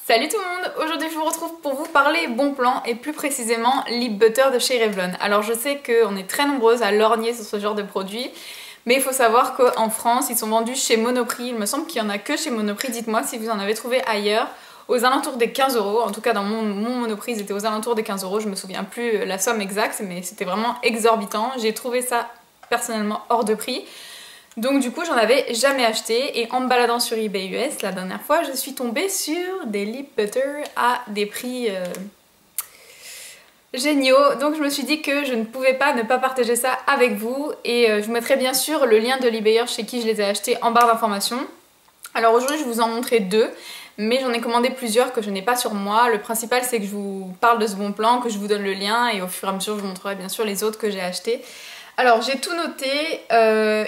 Salut tout le monde! Aujourd'hui je vous retrouve pour vous parler bon plan et plus précisément Lip Butter de chez Revlon. Alors je sais qu'on est très nombreuses à lorgner sur ce genre de produits, mais il faut savoir qu'en France ils sont vendus chez Monoprix. Il me semble qu'il n'y en a que chez Monoprix, dites-moi si vous en avez trouvé ailleurs, aux alentours des 15 €. En tout cas dans mon Monoprix ils étaient aux alentours des 15 €, je me souviens plus la somme exacte, mais c'était vraiment exorbitant. J'ai trouvé ça personnellement hors de prix. Donc du coup j'en avais jamais acheté et en me baladant sur eBay US la dernière fois je suis tombée sur des lip butter à des prix géniaux. Donc je me suis dit que je ne pouvais pas ne pas partager ça avec vous et je vous mettrai bien sûr le lien de l'eBayer chez qui je les ai achetés en barre d'informations. Alors aujourd'hui je vous en montrer deux, mais j'en ai commandé plusieurs que je n'ai pas sur moi. Le principal c'est que je vous parle de ce bon plan, que je vous donne le lien et au fur et à mesure je vous montrerai bien sûr les autres que j'ai achetés. Alors j'ai tout noté,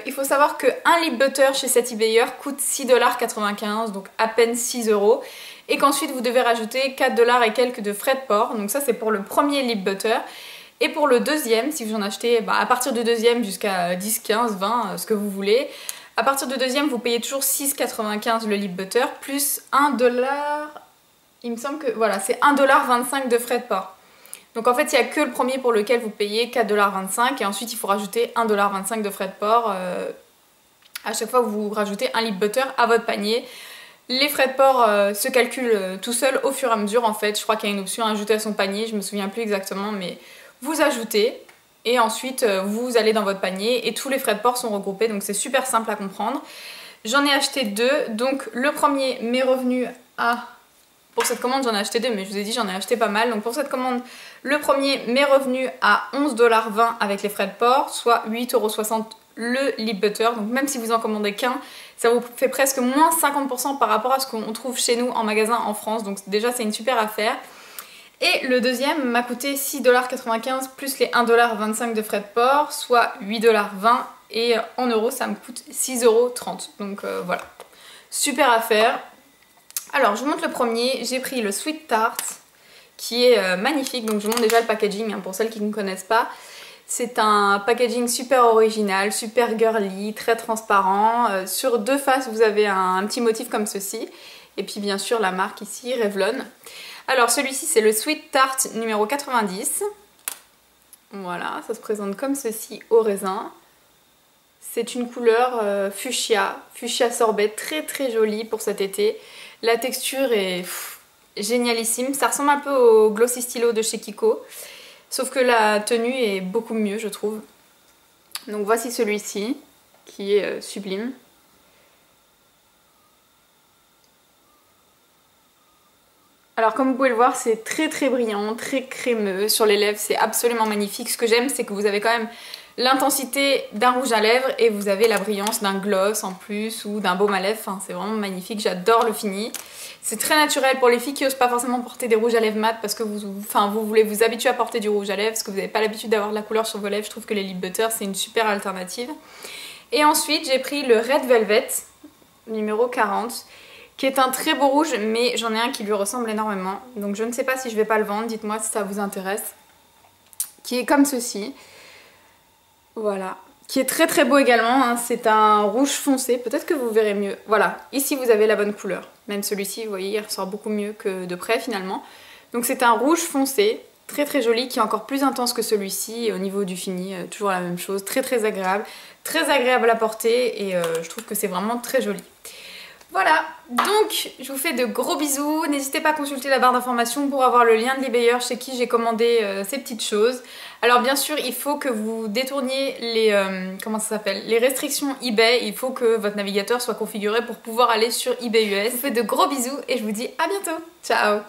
il faut savoir qu'un lip butter chez cet eBayer coûte 6,95 $, donc à peine 6 €, et qu'ensuite vous devez rajouter 4 $ et quelques de frais de port, donc ça c'est pour le premier lip butter. Et pour le deuxième, si vous en achetez à partir du deuxième jusqu'à 10, 15, 20, ce que vous voulez, à partir du deuxième vous payez toujours 6,95 € le lip butter, plus 1 $, il me semble que voilà, c'est 1,25 $ de frais de port. Donc en fait, il n'y a que le premier pour lequel vous payez 4,25 $ et ensuite il faut rajouter 1,25 $ de frais de port à chaque fois que vous rajoutez un lip butter à votre panier. Les frais de port se calculent tout seuls au fur et à mesure en fait. Je crois qu'il y a une option à ajouter à son panier, je me souviens plus exactement, mais vous ajoutez et ensuite vous allez dans votre panier et tous les frais de port sont regroupés, donc c'est super simple à comprendre. J'en ai acheté deux, donc le premier m'est revenu à... Pour cette commande j'en ai acheté deux, mais je vous ai dit j'en ai acheté pas mal. Donc pour cette commande, le premier m'est revenu à 11,20 $ avec les frais de port, soit 8,60 € le lip butter. Donc même si vous en commandez qu'un, ça vous fait presque moins 50% par rapport à ce qu'on trouve chez nous en magasin en France. Donc déjà c'est une super affaire. Et le deuxième m'a coûté 6,95 $ plus les 1,25 $ de frais de port, soit 8,20 $. Et en euros ça me coûte 6,30 €. Donc voilà, super affaire. Alors je vous montre le premier, j'ai pris le Sweet Tart qui est magnifique, donc je vous montre déjà le packaging pour celles qui ne connaissent pas. C'est un packaging super original, super girly, très transparent. Sur deux faces vous avez un petit motif comme ceci et puis bien sûr la marque ici, Revlon. Alors celui-ci c'est le Sweet Tart numéro 90. Voilà, ça se présente comme ceci au raisin. C'est une couleur fuchsia sorbet, très jolie pour cet été. La texture est génialissime, ça ressemble un peu au Glossy Stylo de chez Kiko, sauf que la tenue est beaucoup mieux je trouve. Donc voici celui-ci, qui est sublime. Alors comme vous pouvez le voir, c'est très brillant, très crémeux sur les lèvres, c'est absolument magnifique. Ce que j'aime c'est que vous avez quand même l'intensité d'un rouge à lèvres et vous avez la brillance d'un gloss en plus ou d'un baume à lèvres. Enfin, c'est vraiment magnifique, j'adore le fini. C'est très naturel pour les filles qui n'osent pas forcément porter des rouges à lèvres mat parce que vous voulez vous habituer à porter du rouge à lèvres parce que vous n'avez pas l'habitude d'avoir de la couleur sur vos lèvres. Je trouve que les lip butter c'est une super alternative. Et ensuite j'ai pris le Red Velvet numéro 40 qui est un très beau rouge, mais j'en ai un qui lui ressemble énormément. Donc je ne sais pas si je vais pas le vendre, dites-moi si ça vous intéresse. Qui est comme ceci. Voilà, qui est très beau également, hein. C'est un rouge foncé, peut-être que vous verrez mieux. Voilà, ici vous avez la bonne couleur. Même celui-ci, vous voyez, il ressort beaucoup mieux que de près finalement. Donc c'est un rouge foncé, très joli, qui est encore plus intense que celui-ci. Au niveau du fini, toujours la même chose, très agréable à porter et je trouve que c'est vraiment très joli. Voilà, donc je vous fais de gros bisous, n'hésitez pas à consulter la barre d'informations pour avoir le lien de l'eBayer chez qui j'ai commandé ces petites choses. Alors bien sûr il faut que vous détourniez les restrictions eBay, il faut que votre navigateur soit configuré pour pouvoir aller sur eBay US. Je vous fais de gros bisous et je vous dis à bientôt, ciao.